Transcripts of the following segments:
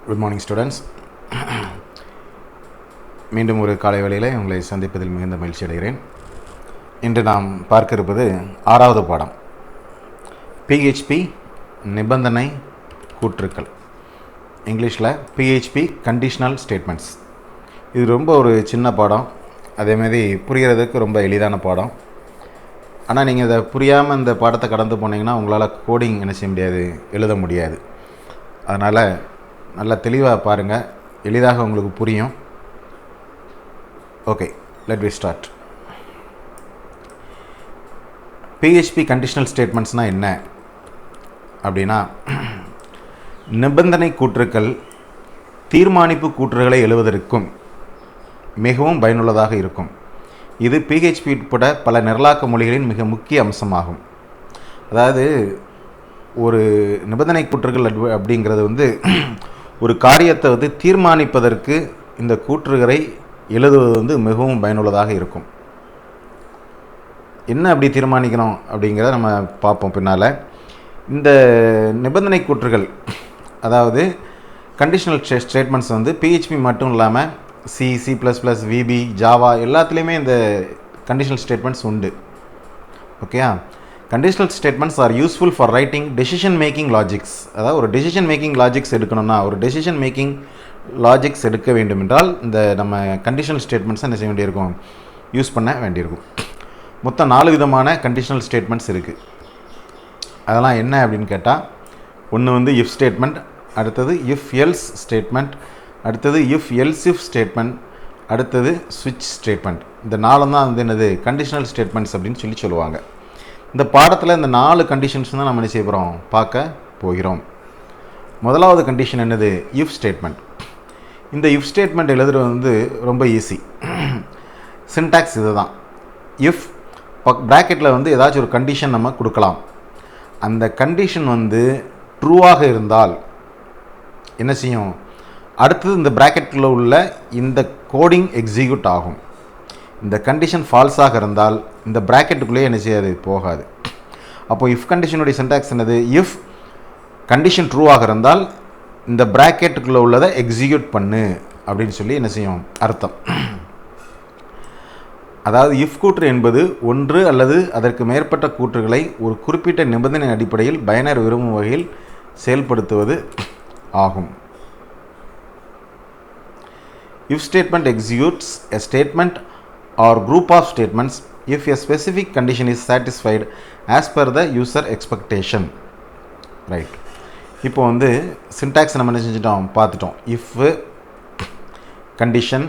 Good morning students. மீண்டும் ஒரு காலை வேளையில் உங்களை சந்திப்பதில் மிகுந்த மகிழ்ச்சி அடைகிறேன். இன்று நாம் பார்க்க இருப்பது 6வது பாடம், பிஹெச்பி நிபந்தனை கூற்றுக்கள். இங்கிலீஷில் பிஹெச்பி கண்டிஷனல் ஸ்டேட்மெண்ட்ஸ். இது ரொம்ப ஒரு சின்ன பாடம், அதேமாதிரி புரிகிறதுக்கு ரொம்ப எளிதான பாடம். ஆனால் நீங்கள் இதை புரியாமல் இந்த பாடத்தை கடந்து போனீங்கன்னா உங்களால் கோடிங் என்ன செய்ய முடியாது, எழுத முடியாது. அதனால் நல்லா தெளிவாக பாருங்கள், எளிதாக உங்களுக்கு புரியும். Okay, let we start. PHP conditional ஸ்டேட்மெண்ட்ஸ்னால் என்ன அப்படின்னா, நிபந்தனை கூற்றுக்கள் தீர்மானிப்பு கூற்றுகளை எழுவதற்கும் மிகவும் பயனுள்ளதாக இருக்கும். இது பிஹெச்பி உட்பட பல நிரலாக்க மொழிகளின் மிக முக்கிய அம்சமாகும். அதாவது ஒரு நிபந்தனை கூற்றுகள் அப்படிங்கிறது ஒரு காரியத்தை தீர்மானிப்பதற்கு இந்த கூற்றுகளை எழுதுவது மிகவும் பயனுள்ளதாக இருக்கும். என்ன அப்படி தீர்மானிக்கணும் அப்படிங்கிறத நம்ம பார்ப்போம் பின்னால். இந்த நிபந்தனை கூற்றுகள், அதாவது கண்டிஷனல் ஸ்டேட்மெண்ட்ஸ் பிஹெச்பி மட்டும் இல்லாமல் சி ப்ளஸ் விபி, ஜாவா எல்லாத்துலேயுமே இந்த கண்டிஷனல் ஸ்டேட்மெண்ட்ஸ் உண்டு. ஓகேயா? Conditional statements are useful for writing decision making logics. அதாவது ஒரு டெசிஷன் மேக்கிங் லாஜிக்ஸ் எடுக்கணும்னா, ஒரு டெசிஷன் மேக்கிங் லாஜிக்ஸ் எடுக்க வேண்டும் என்றால் இந்த நம்ம கண்டிஷனல் ஸ்டேட்மெண்ட்ஸை என்ன செய்ய வேண்டியிருக்கும், யூஸ் பண்ண வேண்டியிருக்கும். மொத்தம் 4 விதமான கண்டிஷனல் ஸ்டேட்மெண்ட்ஸ் இருக்குது. அதெல்லாம் என்ன அப்படின்னு கேட்டால், ஒன்று இஃப் ஸ்டேட்மெண்ட், அடுத்தது இஃப் எல்ஸ் ஸ்டேட்மெண்ட், அடுத்தது இஃப் எல்ஸ் இஃப் ஸ்டேட்மெண்ட், அடுத்தது ஸ்விட்ச் ஸ்டேட்மெண்ட். இந்த 4 தான் என்னது கண்டிஷனல் ஸ்டேட்மெண்ட்ஸ் அப்படின்னு சொல்லுவாங்க. இந்த பாடத்தில் இந்த 4 கண்டிஷன்ஸ் தான் நம்ம என்ன செய்ய போகிறோம், பார்க்க போகிறோம். முதலாவது கண்டிஷன் என்னது, இஃப் ஸ்டேட்மெண்ட். இந்த இஃப் ஸ்டேட்மெண்ட் எழுதுறது ரொம்ப ஈஸி. சின்டாக்ஸ் இது தான். இஃப் ப்ராக்கெட்டில் ஏதாச்சும் ஒரு கண்டிஷன் நம்ம கொடுக்கலாம். அந்த கண்டிஷன் ட்ரூவாக இருந்தால் என்ன செய்யும், அடுத்தது இந்த ப்ராக்கெட்டில் உள்ள இந்த கோடிங் எக்ஸிக்யூட் ஆகும். இந்த கண்டிஷன் ஃபால்ஸாக இருந்தால் இந்த ப்ராக்கெட்டுக்குள்ளேயே என்ன செய்யாது, போகாது. அப்போ இஃப் கண்டிஷனுடைய சின்டாக்ஸ் என்னது, இஃப் கண்டிஷன் ட்ரூவாக இருந்தால் இந்த ப்ராக்கெட்டுக்குள்ளே உள்ளதை எக்ஸிக்யூட் பண்ணு அப்படின்னு சொல்லி என்ன செய்யும், அர்த்தம். அதாவது இஃப் கூற்று என்பது ஒன்று அல்லது அதற்கு மேற்பட்ட கூற்றுகளை ஒரு குறிப்பிட்ட நிபந்தனை அடிப்படையில் பயனர் விரும்பும் வகையில் செயல்படுத்துவது ஆகும். If statement executes a statement or group of statements if a specific condition is satisfied as per the user expectation. Right. இப்போ சின்டாக்ஸ் நம்ம என்ன செஞ்சிட்டோம், பார்த்துட்டோம். இஃப் கண்டிஷன்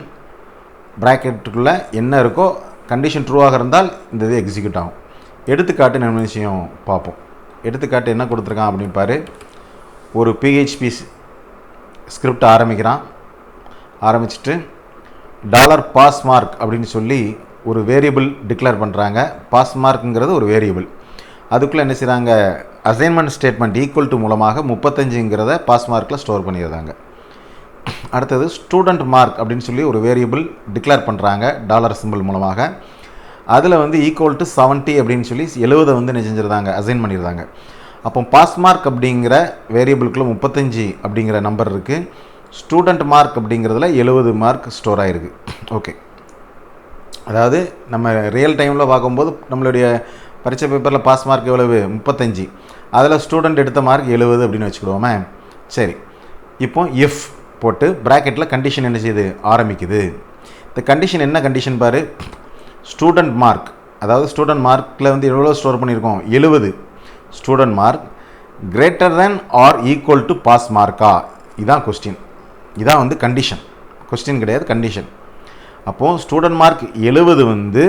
ப்ராக்கெட்டுக்குள்ளே என்ன இருக்கோ, கண்டிஷன் ட்ரூவாக இருந்தால் இந்த இது எக்ஸிக்யூட் ஆகும். எடுத்துக்காட்டு நம்ம விஷயம் பார்ப்போம். எடுத்துக்காட்டு என்ன கொடுத்துருக்கான் அப்படின்னு பாரு. ஒரு பிஹெச்பி ஸ்கிரிப்ட் ஆரம்பிச்சுட்டு $பாஸ்மார்க் அப்படின்னு சொல்லி ஒரு வேரியபிள் டிக்ளேர் பண்ணுறாங்க. பாஸ்மார்க்குங்கிறது ஒரு வேரியபிள். அதுக்குள்ளே என்ன செய்கிறாங்க, அசைன்மெண்ட் ஸ்டேட்மெண்ட் ஈக்குவல் டு மூலமாக 35ங்கிறத பாஸ்மார்க்கில் ஸ்டோர் பண்ணிடுறாங்க. அடுத்தது ஸ்டூடெண்ட் மார்க் அப்படின்னு சொல்லி ஒரு வேரியபிள் டிக்ளேர் பண்ணுறாங்க $சிம்பிள் மூலமாக. அதில் ஈக்குவல் டு 70 அப்படின்னு சொல்லி 70 என்ன செஞ்சுருந்தாங்க, அசைன் பண்ணிடுறாங்க. அப்போ பாஸ்மார்க் அப்படிங்கிற வேரியபிளுக்குள்ளே 35 அப்படிங்கிற நம்பர் இருக்குது. ஸ்டூடெண்ட் மார்க் அப்படிங்கிறதுல 70 மார்க் ஸ்டோர் ஆகிருக்கு. ஓகே, அதாவது நம்ம ரியல் டைமில் பார்க்கும்போது நம்மளுடைய பரீட்சை பேப்பரில் பாஸ் மார்க் எவ்வளவு, 35. அதில் ஸ்டூடெண்ட் எடுத்த மார்க் 70 அப்படின்னு வச்சுக்கிடுவோமே. சரி, இப்போ இஃப் போட்டு ப்ராக்கெட்டில் கண்டிஷன் என்ன செய்யுது, ஆரம்பிக்குது. இந்த கண்டிஷன் என்ன கண்டிஷன் பாரு, ஸ்டூடெண்ட் மார்க். அதாவது ஸ்டூடெண்ட் மார்க்கில் எவ்வளோ ஸ்டோர் பண்ணியிருக்கோம், 70. Student mark greater than or equal to pass மார்க்கா, இதுதான் கொஸ்டின். இதான் கண்டிஷன், கொஸ்டின் கிடையாது, கண்டிஷன். அப்போது ஸ்டூடெண்ட் மார்க் 70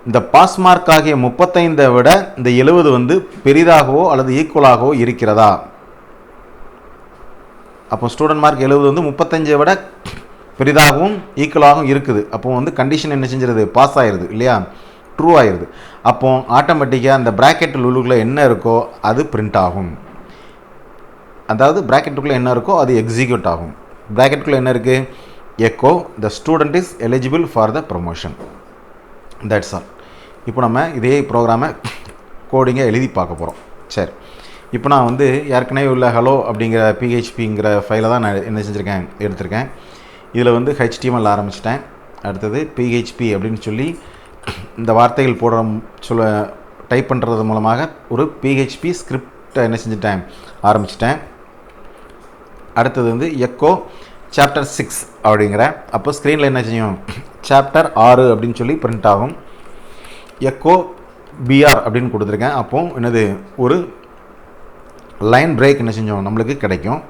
இந்த பாஸ் மார்க் ஆகிய 35 விட இந்த 70 பெரிதாகவோ அல்லது ஈக்குவலாகவோ இருக்கிறதா. அப்போ ஸ்டூடெண்ட் மார்க் 70 35 விட பெரிதாகவும் ஈக்குவலாகவும் இருக்குது. அப்போ கண்டிஷன் என்ன செஞ்சிருது, பாஸ் ஆகிடுது இல்லையா, ட்ரூ ஆகிடுது. அப்போ ஆட்டோமேட்டிக்காக அந்த ப்ராக்கெட் உள்ளுக்குள்ளே என்ன இருக்கோ அது பிரிண்ட் ஆகும். அதாவது ப்ராக்கெட்டுக்குள்ளே என்ன இருக்கோ அது எக்ஸிக்யூட் ஆகும். ப்ராக்கெட்டுக்குள்ளே என்ன இருக்குது, echo the student is eligible for the promotion. That's all. இப்போ நம்ம இதே ப்ரோக்ராமை கோடிங்கை எழுதி பார்க்க போகிறோம். சரி, இப்போ நான் வந்து ஏற்கனவே உள்ள ஹலோ அப்படிங்கிற பிஹெச்பிங்கிற ஃபைலை தான் நான் என்ன செஞ்சுருக்கேன், எடுத்திருக்கேன். இதில் வந்து HTML ஆரம்பிச்சிட்டேன். அடுத்தது PHP அப்படின்னு சொல்லி இந்த வார்த்தைகள் போடுற டைப் பண்ணுறது மூலமாக ஒரு PHP ஸ்கிரிப்டை என்ன செஞ்சுட்டேன், ஆரம்பிச்சிட்டேன். அடுத்தது வந்து எக்கோ சாப்டர் 6 அப்படிங்கிற, அப்போ ஸ்க்ரீனில் என்ன செய்யும், சாப்டர் 6 அப்படின்னு சொல்லி பிரிண்ட் ஆகும். எக்கோ BR அப்படின்னு கொடுத்துருக்கேன். அப்போ என்னது, ஒரு லைன் பிரேக் என்ன செஞ்சோம் நம்மளுக்கு கிடைக்கும்.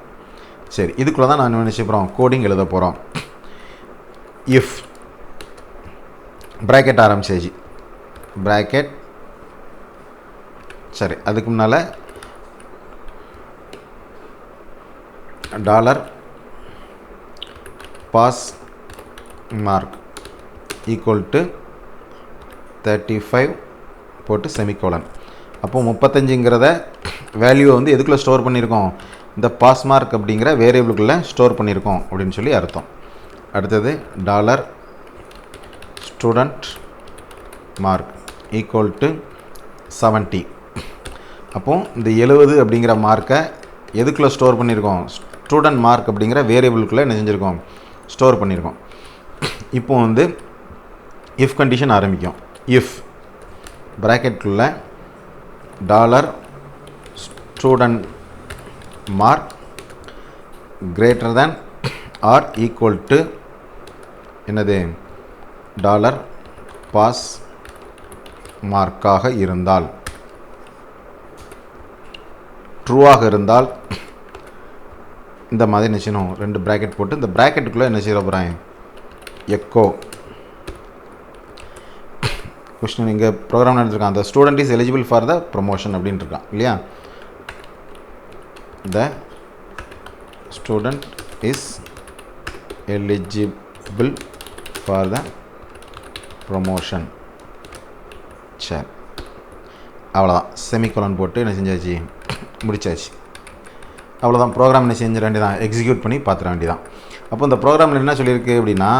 சரி, இதுக்குள்ளே தான் நான் என்ன செய்ய போகிறோம், கோடிங் எழுத போகிறோம். இஃப் ப்ராக்கெட் ஆரம்பிச்சாச்சு, ப்ராக்கெட். சரி, அதுக்கு முன்னால் dollar pass mark equal to 35 போட்டு செமிகோலன். அப்போது 35ங்கிறத வேல்யூவை வந்து எதுக்குள்ளே ஸ்டோர் பண்ணியிருக்கோம், இந்த பாஸ் மார்க் அப்படிங்கிற வேரியபிளுக்குள்ளே ஸ்டோர் பண்ணியிருக்கோம் அப்படின்னு சொல்லி அர்த்தம். அடுத்தது dollar student mark equal to 70. அப்போது இந்த 70 அப்படிங்கிற மார்க்கை எதுக்குள்ளே ஸ்டோர் பண்ணியிருக்கோம், ஸ்டூடெண்ட் மார்க் அப்படிங்கிற வேரியபிளுக்குள்ளே என்ன செஞ்சுருக்கோம், ஸ்டோர் பண்ணியிருக்கோம். இப்போ வந்து இஃப் கண்டிஷன் ஆரம்பிக்கும். இஃப் ப்ராக்கெட்டுக்குள்ளே dollar student mark greater than or equal to என்னது, டாலர் பாஸ் மார்க்காக இருந்தால், ட்ரூவாக இருந்தால் இந்த மாதிரி என்ன செய்யணும், 2 ப்ராக்கெட் போட்டு இந்த ப்ராக்கெட்டுக்குள்ளே என்ன செய்ய போகிறேன், எக்கோ கொஸ்டின் இங்கே ப்ரோக்ராம் நடந்திருக்கான். அந்த student is eligible for the promotion அப்படின்ட்டு இருக்கான் இல்லையா. த student is eligible for the promotion. சரி, அவ்வளோதான். செமிகோலன் போட்டு என்ன செஞ்சாச்சு, முடிச்சாச்சு. அவ்வளோதான். ப்ரோக்ராம் என்ன செஞ்சிட வேண்டியதான், எக்ஸிக்யூட் பண்ணி பார்த்துட வேண்டியதான். அப்போ இந்த ப்ரோக்ராமில் என்ன சொல்லியிருக்கு அப்படின்னா,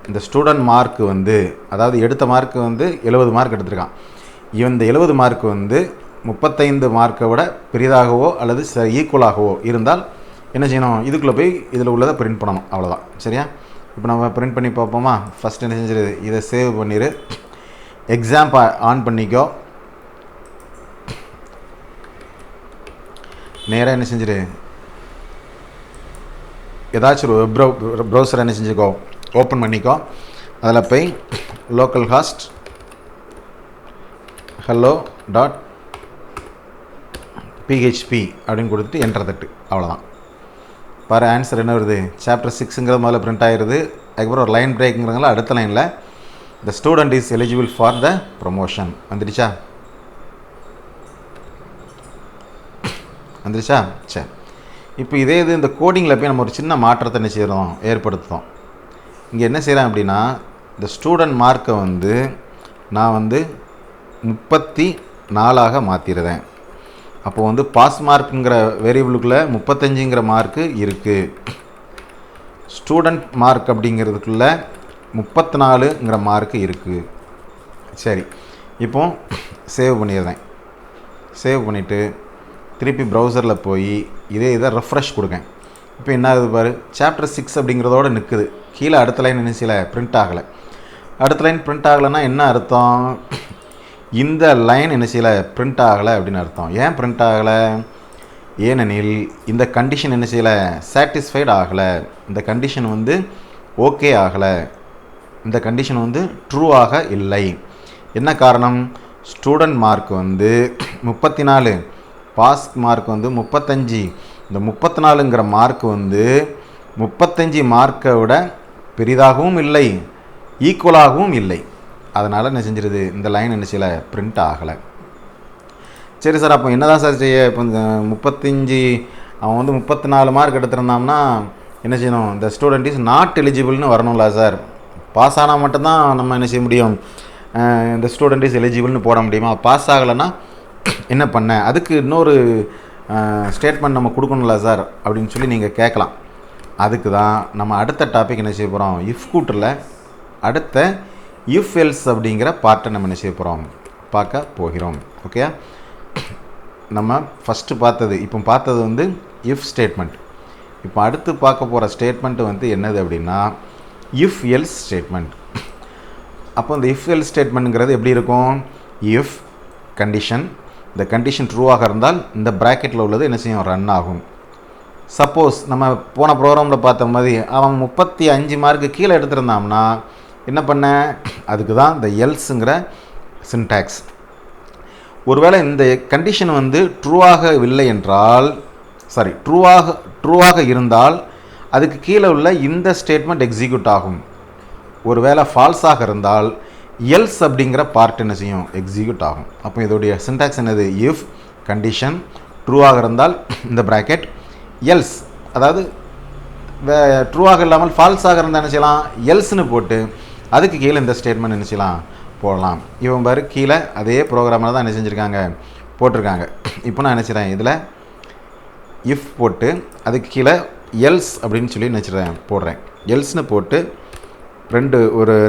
இந்த ஸ்டூடெண்ட் மார்க்கு வந்து, அதாவது எடுத்த மார்க்கு வந்து 70 மார்க் எடுத்திருக்கான். இந்த 70 மார்க் வந்து 35 மார்க்கை விட பெரிதாகவோ அல்லது ஈக்குவலாகவோ இருந்தால் என்ன செய்யணும், இதுக்குள்ளே போய் இதில் உள்ளதை பிரிண்ட் பண்ணணும். அவ்வளோதான். சரியா, இப்போ நம்ம பிரிண்ட் பண்ணி பார்ப்போமா. ஃபஸ்ட் என்ன செஞ்சிரு, இதை சேவ் பண்ணிடு, எக்ஸாம் ஆன் பண்ணிக்கோ, நேராக என்ன செஞ்சிரு, ஏதாச்சும் ஒரு வெப் ப்ரௌசரை என்ன செஞ்சுக்கோ, ஓப்பன் பண்ணிக்கோ. அதில் போய் லோக்கல் ஹாஸ்ட் hello.php அப்படின்னு கொடுத்துட்டு என்டர் தட்டு. அவ்வளோதான். பாரு, ஆன்சர் என்ன வருது, சாப்டர் 6ங்கிறது முதல்ல பிரிண்ட் ஆகிடுது. அதுக்கப்புறம் ஒரு லைன் பிரேக்குங்கிறதுனால அடுத்த லைனில் த student is eligible for the promotion வந்துடுச்சா. சரி, இப்போ இதே இது இந்த கோடிங்கில் போய் நம்ம ஒரு சின்ன மாற்றத்தை என்ன செய்கிறோம், ஏற்படுத்துகிறோம். இங்கே என்ன செய்கிறேன் அப்படின்னா, இந்த ஸ்டூடெண்ட் மார்க்கை வந்து நான் வந்து 34ஆக மாற்றிடுறேன். அப்போ வந்து பாஸ் மார்க்குங்கிற வேரியபிளுக்குள்ளே 35ங்கிற மார்க்கு இருக்குது. ஸ்டூடெண்ட் மார்க் அப்படிங்கிறதுக்குள்ளே 34ங்கிற மார்க்கு இருக்குது. சரி, இப்போ சேவ் பண்ணிடுறேன். சேவ் பண்ணிவிட்டு திருப்பி ப்ரௌசரில் போய் இதை ரெஃப்ரெஷ் கொடுக்கேன். இப்போ என்ன ஆகுது பாரு, சாப்டர் 6 அப்படிங்கிறதோட நிற்குது. கீழே அடுத்த லைன் என்ன செய்யலை, பிரிண்ட் ஆகலை. அடுத்த லைன் பிரிண்ட் ஆகலைன்னா என்ன அர்த்தம், இந்த லைன் என்ன செய்யலை, பிரிண்ட் ஆகலை அப்படின்னு அர்த்தம். ஏன் பிரிண்ட் ஆகலை, ஏனெனில் இந்த கண்டிஷன் என்ன செய்யலை, சாட்டிஸ்ஃபைடு ஆகலை. இந்த கண்டிஷன் வந்து ஓகே ஆகலை. இந்த கண்டிஷன் வந்து ட்ரூ ஆக இல்லை. என்ன காரணம், ஸ்டூடெண்ட் மார்க் வந்து 34, பாஸ் மார்க் வந்து 35. இந்த 34ங்கிற மார்க் வந்து 35 மார்க்கை விட பெரிதாகவும் இல்லை, ஈக்குவலாகவும் இல்லை. அதனால் என்ன செஞ்சிருது, இந்த லைன் என்ன செய்யலை, பிரிண்ட் ஆகலை. சரி சார், அப்போ என்ன தான் சார் செய்ய, இப்போ இந்த 35 அவன் வந்து 34 மார்க் எடுத்திருந்தான்னா என்ன செய்யணும், இந்த ஸ்டூடெண்ட் இஸ் நாட் எலிஜிபிள்னு வரணும்ல சார். பாஸ் ஆனால் மட்டும்தான் நம்ம என்ன செய்ய முடியும், இந்த ஸ்டூடெண்ட் இஸ் எலிஜிபிள்னு போட முடியுமா. பாஸ் ஆகலைன்னா என்ன பண்ண, அதுக்கு இன்னொரு ஸ்டேட்மெண்ட் நம்ம கொடுக்கணும்ல சார் அப்படின்னு சொல்லி நீங்கள் கேட்கலாம். அதுக்கு தான் நம்ம அடுத்த டாபிக் என்ன செய்ய போகிறோம், இஃப் கூட்டரில் அடுத்த இஃப் எல்ஸ் அப்படிங்கிற பார்ட்டை நம்ம என்ன செய்ய போகிறோம், பார்க்க போகிறோம். ஓகே, நம்ம ஃபஸ்ட்டு பார்த்தது. இப்போ பார்த்தது வந்து இஃப் ஸ்டேட்மெண்ட். இப்போ அடுத்து பார்க்க போகிற ஸ்டேட்மெண்ட்டு வந்து என்னது அப்படின்னா இஃப் எல்ஸ் ஸ்டேட்மெண்ட். அப்போ இந்த இஃப் எல்ஸ் ஸ்டேட்மெண்ட்டுங்கிறது எப்படி இருக்கும்? இஃப் கண்டிஷன், இந்த கண்டிஷன் ட்ரூவாக இருந்தால் இந்த ப்ராக்கெட்டில் உள்ளது என்ன செய்யும்? ரன் ஆகும். சப்போஸ் நம்ம போன ப்ரோக்ராமில் பார்த்த மாதிரி அவன் 35 மார்க்கு கீழே எடுத்திருந்தான்னா என்ன பண்ண? அதுக்கு தான் இந்த எல்ஸுங்கிற சின்டாக்ஸ். ஒருவேளை இந்த கண்டிஷன் வந்து ட்ரூவாக இல்லை என்றால், சாரி ட்ரூவாக இருந்தால் அதுக்கு கீழே உள்ள இந்த ஸ்டேட்மெண்ட் எக்ஸிக்யூட் ஆகும். ஒருவேளை ஃபால்ஸாக இருந்தால் எல்ஸ் அப்படிங்கிற பார்ட் என்ன செய்யும்? எக்ஸிக்யூட் ஆகும். அப்போ இதோடைய சின்டாக்ஸ் என்னது? இஃப் கண்டிஷன் ட்ரூவாக இருந்தால் இந்த ப்ராக்கெட், எல்ஸ் அதாவது ட்ரூவாக இல்லாமல் ஃபால்ஸாக இருந்தால் என்ன செய்யலாம்? எல்ஸ்னு போட்டு அதுக்கு கீழே இந்த ஸ்டேட்மெண்ட் என்ன செய்யலாம்? போடலாம். இவன் பாரு கீழே அதே ப்ரோக்ராமில் தான் என்ன செஞ்சுருக்காங்க? போட்டிருக்காங்க. இப்போ நான் என்ன செய்கிறேன்? இதில் இஃப் போட்டு அதுக்கு கீழே எல்ஸ் அப்படின்னு சொல்லி நினச்சிடுறேன், போடுறேன். எல்ஸ்னு போட்டு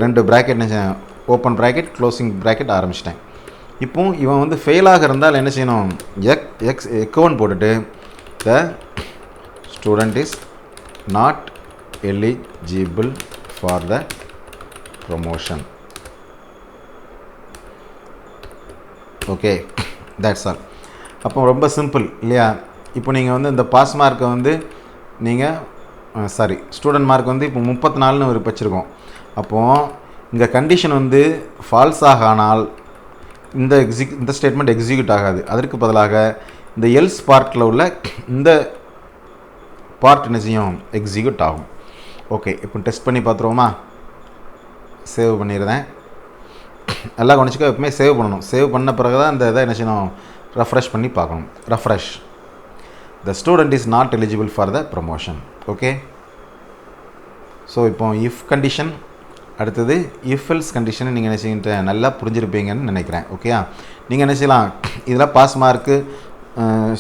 ரெண்டு ப்ராக்கெட் என்ன செய்யணும்? ஓப்பன் ப்ராக்கெட் க்ளோசிங் ப்ராக்கெட் ஆரம்பிச்சிட்டேன். இப்போ இவன் வந்து ஃபெயிலாக இருந்தால் என்ன செய்யணும்? எக்கோன்னு போட்டுட்டு த student is not eligible for the promotion. Okay, that's all. அப்போ ரொம்ப சிம்பிள் இல்லையா? இப்போ நீங்கள் வந்து இந்த பாஸ் மார்க்கை வந்து நீங்கள் ஸ்டூடெண்ட் மார்க் வந்து இப்போ 34ன்னு ஒரு வச்சுருக்கோம். அப்போது இங்கே கண்டிஷன் வந்து ஃபால்ஸாக ஆனால் இந்த ஸ்டேட்மெண்ட் எக்ஸிக்யூட் ஆகாது. அதற்கு பதிலாக இந்த எல்ஸ் பார்ட்டில் உள்ள இந்த பார்ட் என்ன செய்யும்? எக்ஸிக்யூட் ஆகும். ஓகே, இப்போ டெஸ்ட் பண்ணி பார்த்துருவோமா? சேவ் பண்ணிடுறேன். எல்லாம் கவனிச்சுக்க, எப்பவுமே சேவ் பண்ணணும். சேவ் பண்ண பிறகு தான் இந்த இதை என்ன செய்யணும்? ரெஃப்ரெஷ் பண்ணி பார்க்கணும். Refresh. The student is not eligible for the promotion. Okay, so இப்போ இஃப் கண்டிஷன், அடுத்தது இஃப் எல்ஸ் கண்டிஷனை நீங்கள் என்ன செய்ய நல்லா புரிஞ்சிருப்பீங்கன்னு நினைக்கிறேன். ஓகேயா? நீங்கள் என்ன செய்யலாம்? இதில் பாஸ் மார்க்கு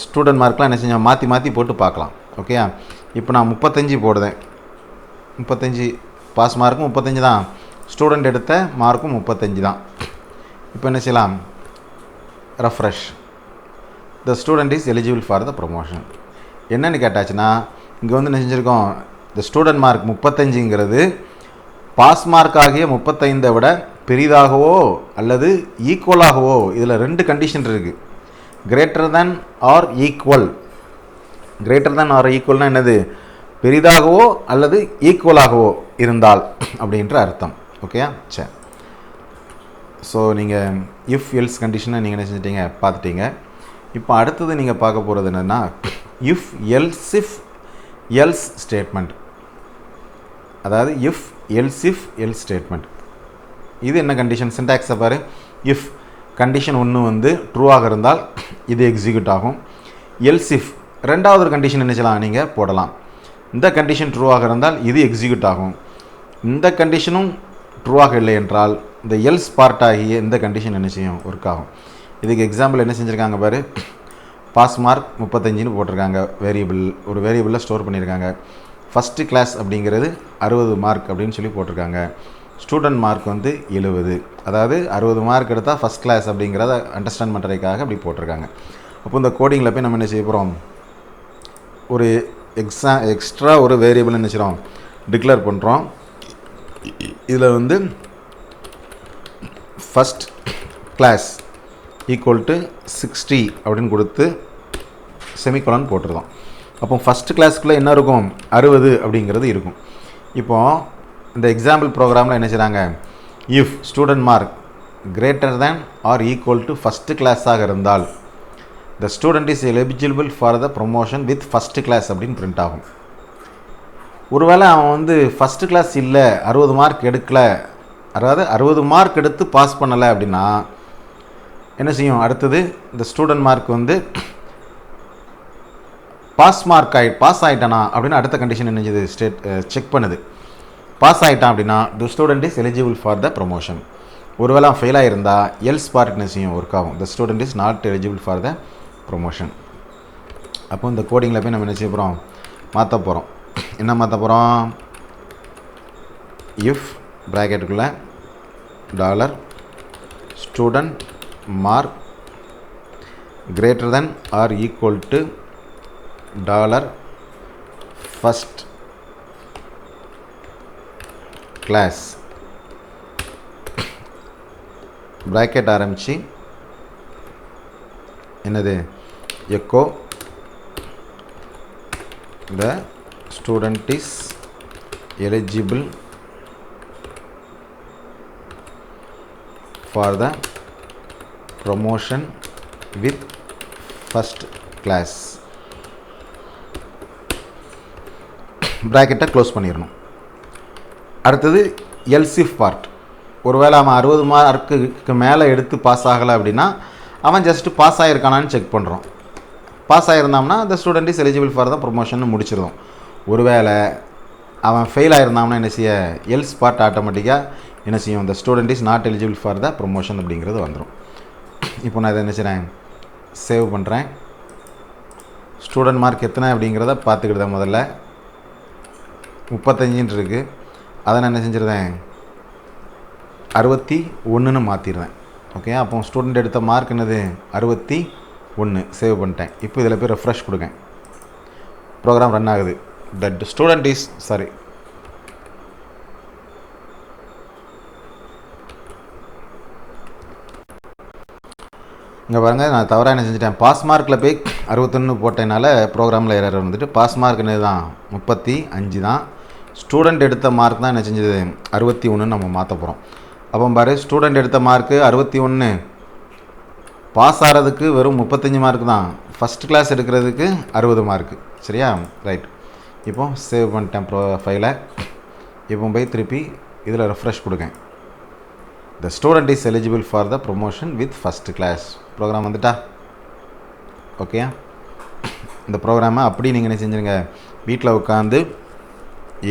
ஸ்டூடெண்ட் மார்க்லாம் என்ன செஞ்சால் மாற்றி போட்டு பார்க்கலாம். ஓகேயா? இப்போ நான் 35 போடுதேன். 35 பாஸ் மார்க்கும் 35 தான், ஸ்டூடெண்ட் எடுத்த மார்க்கும் 35 தான். இப்போ என்ன செய்யலாம்? Refresh. The student is eligible for the promotion. என்னென்னு கேட்டாச்சுன்னா இங்கே வந்து என்ன செஞ்சுருக்கோம்? த ஸ்டூடெண்ட் மார்க் 35ங்கிறது பாஸ் மார்க் ஆகிய 35 விட பெரிதாகவோ அல்லது ஈக்குவலாகவோ, இதில் 2 கண்டிஷன் இருக்குது. Greater than or equal. Greater than or ஈக்குவல்னால் என்னது? பெரிதாகவோ அல்லது ஈக்குவலாகவோ இருந்தால் அப்படின்ற அர்த்தம். ஓகேயா? சரி, ஸோ நீங்கள் இஃப் எல்ஸ் கண்டிஷனை நீங்கள் என்ன செஞ்சிட்டீங்க? பார்த்துட்டீங்க. இப்போ அடுத்தது நீங்கள் பார்க்க போகிறது என்னென்னா இஃப் எல்ஸ் ஸ்டேட்மெண்ட். அதாவது இஃப் எல்ஸ் ஸ்டேட்மெண்ட். இது என்ன கண்டிஷன்? சின்டாக்ஸை பாரு. இஃப் கண்டிஷன் 1 வந்து ட்ரூவாக இருந்தால் இது எக்ஸிக்யூட் ஆகும். எல்ஸ் இஃப் ரெண்டாவது ஒரு கண்டிஷன் என்ன செய்யலாம்? நீங்கள் போடலாம். இந்த கண்டிஷன் ட்ரூவாக இருந்தால் இது எக்ஸிக்யூட் ஆகும். இந்த கண்டிஷனும் ட்ரூவாக இல்லை என்றால் இந்த எல்ஸ் பார்ட் ஆகிய இந்த கண்டிஷன் என்ன செய்யும்? ஒர்க் ஆகும். இதுக்கு எக்ஸாம்பிள் என்ன செஞ்சுருக்காங்க பாரு. பாஸ் மார்க் 35ன்னு போட்டிருக்காங்க. ஒரு வேரியபிளில் ஸ்டோர் பண்ணியிருக்காங்க. ஃபஸ்ட்டு கிளாஸ் அப்படிங்கிறது 60 மார்க் அப்படின்னு சொல்லி போட்டிருக்காங்க. ஸ்டூடெண்ட் மார்க் வந்து 70. அதாவது 60 மார்க் எடுத்தால் ஃபஸ்ட் கிளாஸ் அப்படிங்கிறத அண்டர்ஸ்டாண்ட் பண்ணுறதுக்காக அப்படி போட்டிருக்காங்க. அப்போ இந்த கோடிங்கில் போய் நம்ம என்ன செய்ய போகிறோம்? ஒரு எக்ஸ்ட்ரா ஒரு வேரியபிள் என்ன செய்கிறோம்? டிக்ளேர் பண்ணுறோம். இதில் வந்து ஃபஸ்ட் கிளாஸ் ஈக்குவல் டு 60 அப்படின்னு கொடுத்து செமிகோலன் போட்டுருந்தோம். அப்போ ஃபஸ்ட்டு கிளாஸுக்குள்ளே என்ன இருக்கும்? 60 அப்படிங்கிறது இருக்கும். இப்போது இந்த எக்ஸாம்பிள் ப்ரோக்ராமில் என்ன செய்கிறாங்க? If student mark greater than or equal to first கிளாஸாக இருந்தால் the student is eligible for the promotion with first class அப்படின்னு பிரிண்ட் ஆகும். ஒருவேளை அவன் வந்து ஃபஸ்ட்டு கிளாஸ் இல்லை, 60 மார்க் எடுக்கலை, அதாவது 60 மார்க் எடுத்து பாஸ் பண்ணலை அப்படின்னா என்ன செய்யும்? அடுத்தது இந்த ஸ்டூடெண்ட் மார்க் வந்து பாஸ் ஆகிட்டானா அப்படின்னு அடுத்த கண்டிஷன் என்னது? செக் பண்ணுது. பாஸ் ஆகிட்டான் அப்படின்னா த student is eligible for the promotion. ஒருவேளை ஃபெயில் ஆகிருந்தால் எல்ஸ் பார்ட் என்ன செய்யும்? ஒர்க் ஆகும். த student is not eligible for the promotion. அப்போ இந்த கோடிங்கில் போய் நம்ம என்ன செய்ய போகிறோம்? மாற்ற போகிறோம். என்ன மாற்ற போகிறோம்? இஃப் ப்ராக்கெட்டுக்குள்ளே $student mark greater than or equal to dollar first class bracket ஆரம்பிச்சு என்னது echo the student is eligible for the promotion with first class bracket close பண்ணிடணும். அடுத்தது எல்சிஃப் பார்ட். ஒருவேளை அவன் 60 மார்க்குக்கு மேலே எடுத்து பாஸ் ஆகலை அப்படின்னா அவன் ஜஸ்ட்டு பாஸ் ஆகிருக்கானான்னு செக் பண்ணுறோம். பாஸ் ஆகிருந்தாம்னா the student is eligible for the promotion முடிச்சிருந்தோம். ஒருவேளை அவன் ஃபெயில் ஆகிருந்தாம்னா என்ன செய்ய எல்ஸ் பார்ட் ஆட்டோமேட்டிக்காக என்ன செய்யும் த student is not eligible for the promotion அப்படிங்கிறது வந்துடும். இப்போ நான் இதை என்ன செய்கிறேன் சேவ் பண்ணுறேன். ஸ்டூடெண்ட் மார்க் எத்தனை அப்படிங்கிறத பார்த்துக்கிட்டேன். முதல்ல 35 இருக்குது. அதை நான் என்ன செஞ்சிருந்தேன் 61ன்னு மாற்றிடுறேன். ஓகே, அப்போ ஸ்டூடெண்ட் எடுத்த மார்க் என்னது 61. சேவ் பண்ணிட்டேன். இப்போ இதில் போய் ரெஃப்ரெஷ் கொடுங்க. ப்ரோக்ராம் ரன் ஆகுது. தட் ஸ்டூடெண்ட் இஸ் சாரி இங்கே பாருங்கள், நான் தவறாக என்ன செஞ்சுட்டேன் பாஸ் மார்க்கில் போய் 61 போட்டதுனால ப்ரோக்ராமில் எரர் வந்துட்டு பாஸ் மார்க் என்னது தான் 35 தான். ஸ்டூடெண்ட் எடுத்த மார்க் தான் என்ன செஞ்சது 61 நம்ம மாற்ற போகிறோம். அப்போ பாரு ஸ்டூடெண்ட் எடுத்த மார்க்கு 61, பாஸ் ஆகிறதுக்கு வெறும் 35 மார்க் தான், ஃபஸ்ட் கிளாஸ் எடுக்கிறதுக்கு 60 மார்க்கு. சரியா, ரைட். இப்போ சேவ் பண்ணிட்டேன் ஃபைலை. இப்போ போய் திருப்பி இதில் ரெஃப்ரெஷ் கொடுங்க. The student is eligible for the promotion with first class. Program வந்துட்டா ஓகே. இந்த ப்ரோக்ராமை அப்படி நீங்கள் என்ன செஞ்சுருங்க வீட்டில் உட்காந்து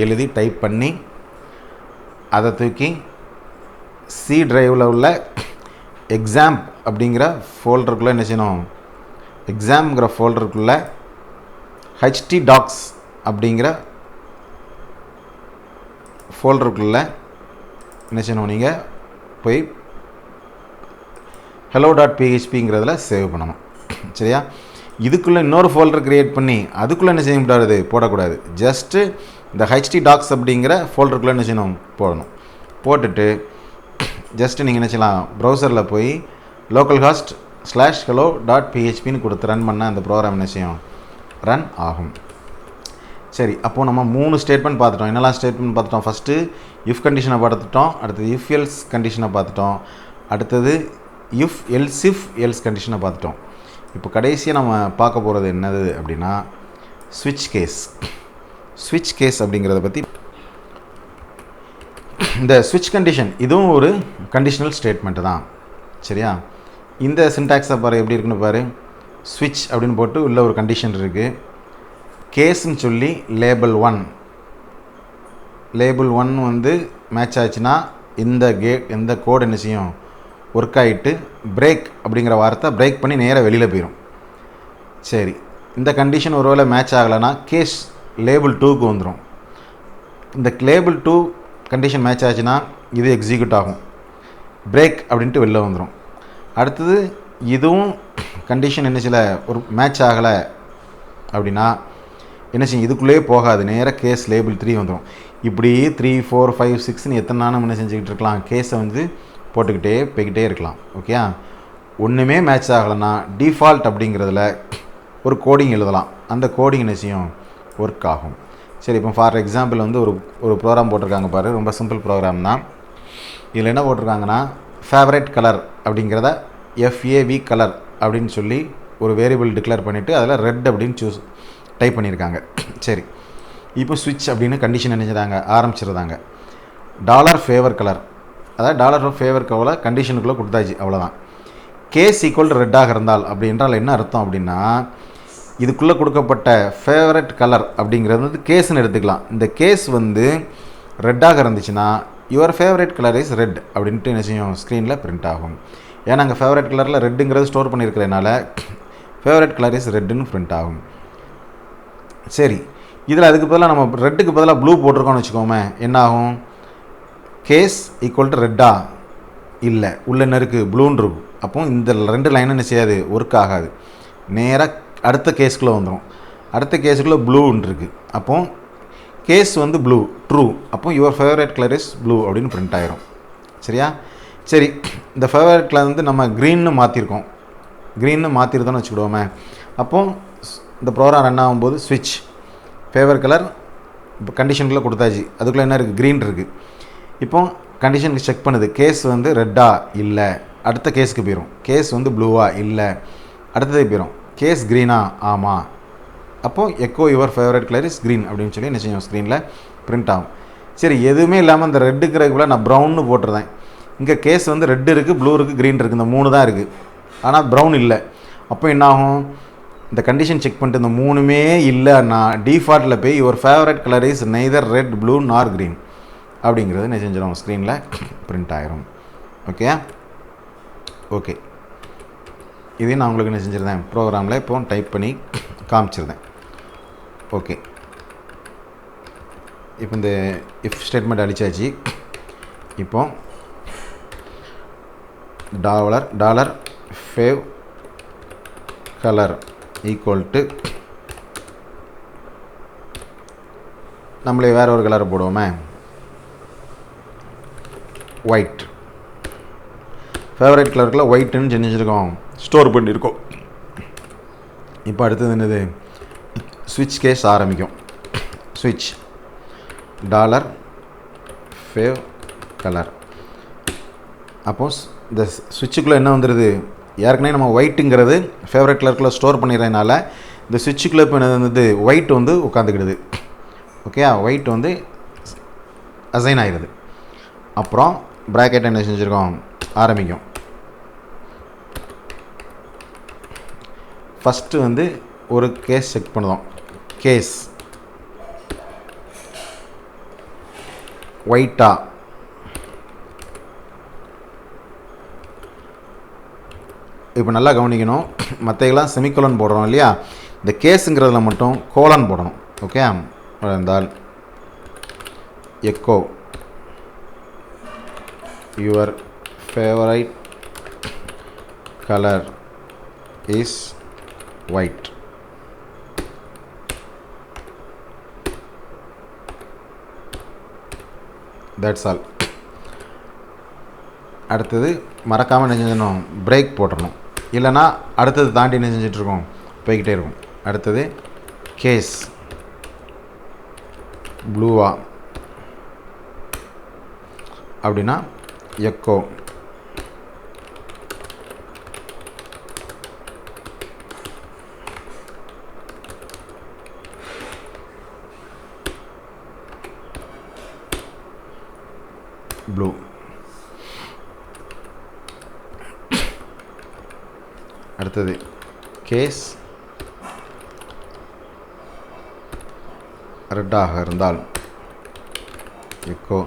எழுதி டைப் பண்ணி அதை தூக்கி சி டிரைவில் உள்ள எக்ஸாம் அப்படிங்கிற ஃபோல்டருக்குள்ளே என்ன செய்யணும் எக்ஸாம்ங்கிற ஃபோல்டருக்குள்ளே ஹெச்டி டாக்ஸ் அப்படிங்கிற ஃபோல்டருக்குள்ளே என்ன செய்யணும் நீங்கள் போய் hello.phpங்கிறதுல சேவ் பண்ணணும். சரியா, இதுக்குள்ளே இன்னொரு ஃபோல்டர் க்ரியேட் பண்ணி அதுக்குள்ளே என்ன செய்ய முடியாது போடக்கூடாது. ஜஸ்ட்டு இந்த ஹெச்டி டாக்ஸ் அப்படிங்கிற ஃபோல்டருக்குள்ளே என்ன செய்யணும் போடணும். போட்டுட்டு ஜஸ்ட்டு நீங்கள் என்ன செய்யலாம் ப்ரௌசரில் போய் localhost/hello.phpன்னு கொடுத்து ரன் பண்ண அந்த ப்ரோக்ராம் என்ன செய்யும் ரன் ஆகும். சரி, அப்போது நம்ம 3 ஸ்டேட்மெண்ட் பார்த்துட்டோம். என்னெல்லாம் ஸ்டேட்மெண்ட் பார்த்துட்டோம்? ஃபஸ்ட்டு இஃப் கண்டிஷனை பார்த்துட்டோம், அடுத்தது இஃப் எல்ஸ் கண்டிஷனை பார்த்துட்டோம், அடுத்தது இஃப் எல்ஸ் கண்டிஷனை பார்த்துட்டோம். இப்போ கடைசியாக நம்ம பார்க்க போகிறது என்னது அப்படின்னா ஸ்விட்ச் கேஸ் அப்படிங்கிறத பற்றி. இந்த ஸ்விட்ச் கண்டிஷன் இதுவும் ஒரு கண்டிஷனல் ஸ்டேட்மெண்ட்டு தான். சரியா, இந்த சின்டாக்ஸை பாரு எப்படி இருக்குன்னு பாரு. ஸ்விட்ச் அப்படின்னு போட்டு உள்ள ஒரு கண்டிஷன் இருக்குது. கேஸ்ன்னு சொல்லி லேபிள் 1 வந்து மேட்ச் ஆச்சுன்னா இந்த கோட் என்ன செய்யும் ஒர்க் ஆகிட்டு பிரேக் அப்படிங்கிற வார்த்தை பிரேக் பண்ணி நேராக வெளியில் போயிடும். சரி, இந்த கண்டிஷன் ஒருவேளை மேட்ச் ஆகலைன்னா கேஸ் லேபிள் 2க்கு வந்துடும். இந்த லேபிள் 2 கண்டிஷன் மேட்ச் ஆச்சுன்னா இது எக்ஸிக்யூட் ஆகும், பிரேக் அப்படின்ட்டு வெளில வந்துடும். அடுத்தது இதுவும் கண்டிஷன் என்ன செய்யலை ஒரு மேட்ச் ஆகலை அப்படின்னா என்ன செய்யும் இதுக்குள்ளேயே போகாது, நேராக கேஸ் லேபிள் 3 வந்துடும். இப்படி 3, 4, 5, 6ன்னு எத்தனை நானும் என்ன செஞ்சுக்கிட்டு இருக்கலாம் கேஸை வந்து போட்டுக்கிட்டே போய்கிட்டே இருக்கலாம். ஓகே, ஒன்றுமே மேட்ச் ஆகலைன்னா டிஃபால்ட் அப்படிங்கிறதுல ஒரு கோடிங் எழுதலாம். அந்த கோடிங் என்ன செய்யும் ஒர்க் ஆகும். சரி, இப்போ ஃபார் எக்ஸாம்பிள் வந்து ஒரு ப்ரோக்ராம் போட்டிருக்காங்க பாரு. ரொம்ப சிம்பிள் ப்ரோக்ராம் தான். இதில் என்ன போட்டிருக்காங்கன்னா ஃபேவரட் கலர் அப்படிங்கிறத FAV கலர் அப்படின்னு சொல்லி ஒரு வேரியபிள் டிக்ளேர் பண்ணிவிட்டு அதில் ரெட் அப்படின்னு டைப் பண்ணியிருக்காங்க. சரி, இப்போ ஸ்விட்ச் அப்படின்னு கண்டிஷன் நினைச்சிடாங்க ஆரம்பிச்சிருந்தாங்க. $ஃபேவர் கலர், அதாவது $ஃபேவர் கலரை கண்டிஷனுக்குள்ளே கொடுத்தாச்சு, அவ்வளோதான். கேஸ் ஈக்குவல் ரெட்டாக இருந்தால் அப்படின்றால் என்ன அர்த்தம் அப்படின்னா இதுக்குள்ளே கொடுக்கப்பட்ட ஃபேவரட் கலர் அப்படிங்கிறது வந்து கேஸ்ன்னு எடுத்துக்கலாம். இந்த கேஸ் வந்து ரெட்டாக இருந்துச்சுன்னா your favourite colour is red அப்படின்ட்டு என்ன செய்யும் ஸ்க்ரீனில் பிரிண்ட் ஆகும். ஏன்னா அங்கே ஃபேவரட் கலரில் ரெட்டுங்கிறது ஸ்டோர் பண்ணியிருக்கிறதுனால ஃபேவரட் கலர் இஸ் ரெட்டுன்னு பிரிண்ட் ஆகும். சரி, இதில் அதுக்கு பதிலாக நம்ம ரெட்டுக்கு பதிலாக ப்ளூ போட்டிருக்கோம்னு வச்சுக்கோமே, என்ன ஆகும்? கேஸ் ஈக்குவல் டு ரெட்டா இல்லை, உள்ள என்ன இருக்குது ப்ளூன்னு இருக்கும். அப்போ இந்த 2 லைன் என்ன செய்யாது, ஒர்க் ஆகாது. நேராக அடுத்த கேஸுக்குள்ளே வந்துடும். அடுத்த கேஸுக்குள்ளே ப்ளூன்னு இருக்குது. அப்போ கேஸ் வந்து ப்ளூ ட்ரூ. அப்போ your favourite colour is blue அப்படின்னு பிரிண்ட் ஆயிரும். சரியா? சரி, இந்த ஃபேவரட் கலர் வந்து நம்ம க்ரீன்னு மாற்றிருக்கோம். க்ரீன்னு மாற்றிருந்தோன்னு வச்சுக்கிடுவோமே. அப்போது இந்த ப்ரோக்ராம் ரன் ஆகும்போது ஸ்விட்ச் ஃபேவரட் கலர் இப்போ கண்டிஷனுக்குள்ளே கொடுத்தாச்சு. அதுக்குள்ளே என்ன இருக்குது, க்ரீன் இருக்குது. இப்போ கண்டிஷனுக்கு செக் பண்ணுது. கேஸ் வந்து ரெட்டா இல்லை, அடுத்த கேஸுக்கு போயிடும். கேஸ் வந்து ப்ளூவா இல்லை, அடுத்தது போயிடும். கேஸ் க்ரீனா, ஆமாம். அப்போது echo your favourite colour is green அப்படின்னு சொல்லி என்ன செய்யும், ஸ்க்ரீனில் பிரிண்ட் ஆகும். சரி, எதுவுமே இல்லாமல் இந்த ரெட்டுக்கிறதுக்குள்ள நான் ப்ரௌன்னு போட்டுருந்தேன். இங்கே கேஸ் வந்து ரெட்டு இருக்குது, ப்ளூ இருக்குது, க்ரீன் இருக்குது, இந்த 3 தான் இருக்குது. ஆனால் ப்ரௌன் இல்லை. அப்போ என்னாகும், இந்த கண்டிஷன் செக் பண்ணிட்டு இந்த 3மே இல்லைன்னா டிஃபால்ட்டில் போய் your favourite colour is neither red blue நார் க்ரீன் அப்படிங்கிறது என்ன செஞ்சிடும், ஸ்க்ரீனில் பிரிண்ட் ஆகிரும். ஓகே ஓகே இதையும் நான் உங்களுக்கு என்ன செஞ்சுருந்தேன், ப்ரோக்ராமில் இப்போ டைப் பண்ணி காமிச்சிருந்தேன். ஓகே, இப்போ இந்த இஃப் ஸ்டேட்மெண்ட் அடித்தாச்சு. இப்போ dollar fav colour equal to நம்மளே வேறு ஒரு கலரை போடுவோமே, ஒயிட். ஃபேவரட் கலருக்குள்ள ஒயிட்டுன்னு செஞ்சுருக்கோம், ஸ்டோர் பண்ணியிருக்கோம். இப்போ அடுத்தது என்னது, ஸ்விட்ச் கேஸ் ஆரம்பிக்கும். ஸ்விட்ச் டாலர் ஃபேவ் கலர். அப்போது இந்த ஸ்விட்சுக்குள்ளே என்ன வந்துடுது, ஏற்கனவே நம்ம ஒயிட்டுங்கிறது ஃபேவரட் கலருக்குள்ளே ஸ்டோர் பண்ணிடுறதுனால இந்த ஸ்விட்சுக்குள்ளே இப்போ என்ன வந்து ஒயிட் வந்து உட்காந்துக்கிடுது. ஓகே, ஒயிட் வந்து அசைன் ஆகிடுது. அப்புறம் ப்ராக்கெட் என்ன செஞ்சுருக்கோம், ஆரம்பிக்கும். ஃபஸ்ட்டு வந்து ஒரு கேஸ் செக் பண்ணுவோம். கேஸ் ஒயிட்டா, இப்போ நல்லா கவனிக்கணும். மற்றெல்லாம் செமிகோலன் போடுறோம் இல்லையா, இந்த கேஸுங்கிறதுல மட்டும் கோலன் போடணும். ஓகே, இருந்தால் echo your favourite colour is white. That's all. அடுத்தது மறக்காமல் என்ன செஞ்சிடணும், பிரேக் போட்டுடணும். இல்லைனா அடுத்தது தாண்டி என்ன செஞ்சிட்ருக்கோம், போய்கிட்டே இருக்கும். அடுத்தது கேஸ் ப்ளூவா அப்படின்னா எக்கோ ப்ளூ. அடுத்தது கேஸ் ரெட்டாக இருந்தால் எக்கோ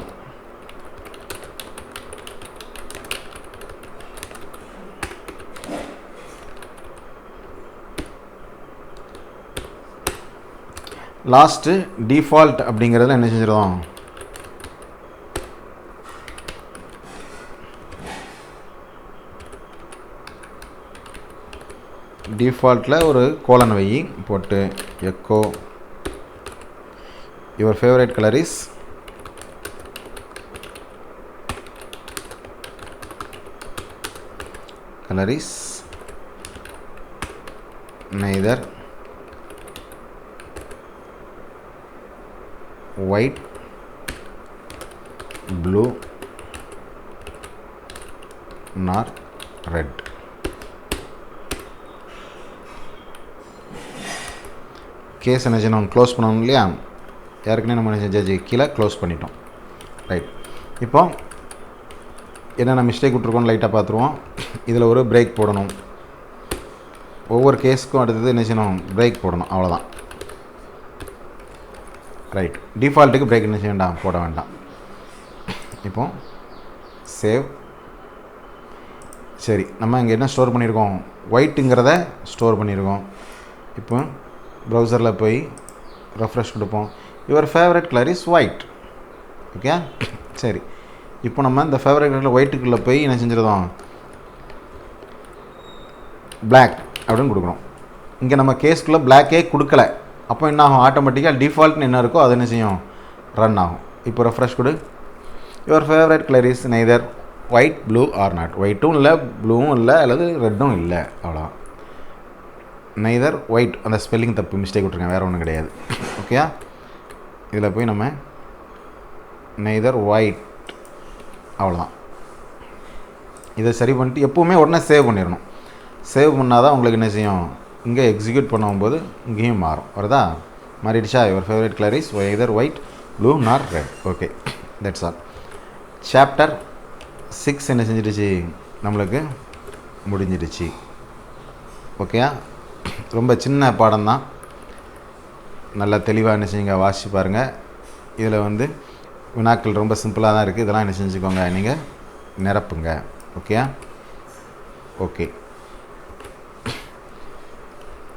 லாஸ்ட்டு டிஃபால்ட் அப்படிங்கிறதுல என்ன செஞ்சிடும், டிஃபால்ட்டில் ஒரு கோலன் வை போட்டு echo your favourite colour is neither white blue நார் ரெட். கேஸ் என்ன செய்யணும், க்ளோஸ் பண்ணணும் இல்லையா, ஏற்கனவே நம்ம என்ன செஞ்சாச்சு, கீழே க்ளோஸ் பண்ணிட்டோம். ரைட், இப்போ என்னென்ன மிஸ்டேக் விட்ருக்கோன்னு லைட்டாக பார்த்துருவோம். இதில் ஒரு பிரேக் போடணும். ஒவ்வொரு கேஸுக்கும் அடுத்தது என்ன செய்யணும், பிரேக் போடணும், அவ்வளோதான். ரைட், டிஃபால்ட்டுக்கு பிரேக் என்ன செய்ய வேண்டாம், போட வேண்டாம். இப்போ சேவ். சரி, நம்ம இங்கே என்ன ஸ்டோர் பண்ணியிருக்கோம், ஒயிட்டுங்கிறத ஸ்டோர் பண்ணியிருக்கோம். இப்போ ப்ரௌசரில் போய் ரெஃப்ரெஷ் கொடுப்போம். Your favourite colour is white. Okay, சரி, இப்போ நம்ம இந்த ஃபேவரட் கலரில் ஒயிட்டுக்குள்ளே போய் என்ன செஞ்சிருந்தோம், பிளாக் அப்படின்னு கொடுக்கணும். இங்கே நம்ம கேஸ்க்குள்ளே பிளாக்கே கொடுக்கல, அப்போ என்ன ஆகும், ஆட்டோமேட்டிக்காக டிஃபால்ட்னு என்ன இருக்கோ அது என்ன செய்யும், ரன் ஆகும். இப்போ ரெஃப்ரெஷ் கொடு. Your favourite colour is neither white blue or not. ஒயிட்டும் இல்லை, ப்ளூவும் இல்லை, அல்லது ரெட்டும் இல்லை, அவ்வளோ. நெய்தர் ஒயிட், அந்த ஸ்பெல்லிங் தப்பு, மிஸ்டேக் விட்ருக்கேன், வேறு ஒன்றும் கிடையாது. ஓகேயா, இதில் போய் நம்ம நெய்தர் ஒயிட், அவ்வளோதான். இதை சரி பண்ணிட்டு எப்போவுமே உடனே சேவ் பண்ணிடணும். சேவ் பண்ணால் தான் உங்களுக்கு என்ன செய்யும், இங்கே எக்ஸிக்யூட் பண்ணும்போது இங்கேயும் மாறும். வருதா, மாறிடுச்சா? Your favourite colour is either white blue not red. Okay, that's all. Chapter 6 என்ன செஞ்சிடுச்சு, நம்மளுக்கு முடிஞ்சிடுச்சு. ஓகேயா, ரொம்ப சின்ன பாடம் தான், நல்லா தெளிவாக என்ன செஞ்சுங்க, வாசிச்சு பாருங்கள். இதில் வந்து வினாக்கள் ரொம்ப சிம்பிளாக தான் இருக்குது, இதெல்லாம் என்ன செஞ்சுக்கோங்க, நீங்கள் நிரப்புங்க. ஓகேயா, ஓகே.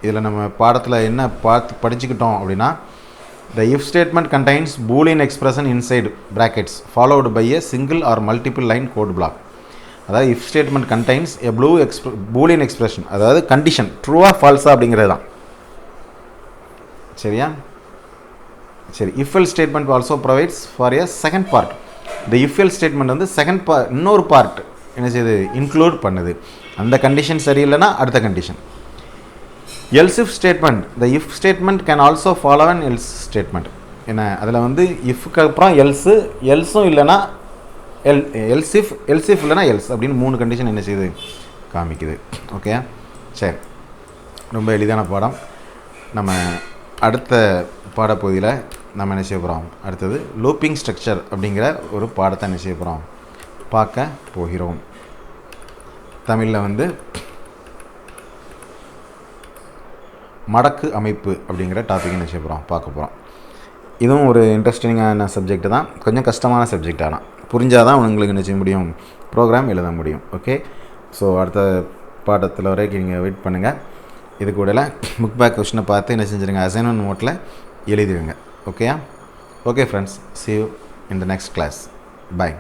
இதில் நம்ம பாடத்தில் என்ன படிச்சுக்கிட்டோம் அப்படின்னா, the if statement contains boolean expression inside brackets followed by a single or multiple line code block. அதாவது if statement contains a boolean expression, அதாவது கண்டிஷன் ட்ரூவா ஃபால்ஸா அப்படிங்கிறது தான். சரியா, சரி. if else statement also provides for a second part. the if else statement வந்து second part, இன்னொரு part என்ன செய்யுது, இன்க்ளூட் பண்ணுது. அந்த கண்டிஷன் சரியில்லைன்னா அடுத்த condition. else if statement, the if statement can also follow an else statement. என்ன, அதில் வந்து இஃப்க்கு அப்புறம் எல்ஸும் இல்லைனா else if இல்லைனா எல்ஸ் அப்படின்னு 3 கண்டிஷன் என்ன செய்யுது, காமிக்குது. ஓகே, சரி. ரொம்ப எளிதான பாடம். நம்ம அடுத்த பாடப்பகுதியில் நம்ம என்ன செய்ய போகிறோம், அடுத்தது லூப்பிங் ஸ்ட்ரக்சர் அப்படிங்கிற ஒரு பாடத்தை என்ன செய்ய போகிறோம், பார்க்க போகிறோம். தமிழில் வந்து மடக்கு அமைப்பு அப்படிங்கிற டாபிக் என்ன செய்ய போகிறோம், பார்க்க போகிறோம். இதுவும் ஒரு இன்ட்ரெஸ்டிங்கான சப்ஜெக்ட் தான், கொஞ்சம் கஷ்டமான சப்ஜெக்ட். ஆனால் புரிஞ்சால் தான் உங்களுக்கு என்ன செய்ய முடியும், ப்ரோக்ராம் எழுத முடியும். ஓகே, ஸோ அடுத்த பாடத்தில் வரைக்கும் நீங்கள் வெயிட் பண்ணுங்கள். இது கூடல புக் பேக் கொஸ்டினை பார்த்து என்ன செஞ்சுருங்க, அசைன்மெண்ட் நோட்டில் எழுதிடுங்க. ஓகேயா, okay friends, see you in the next class. Bye.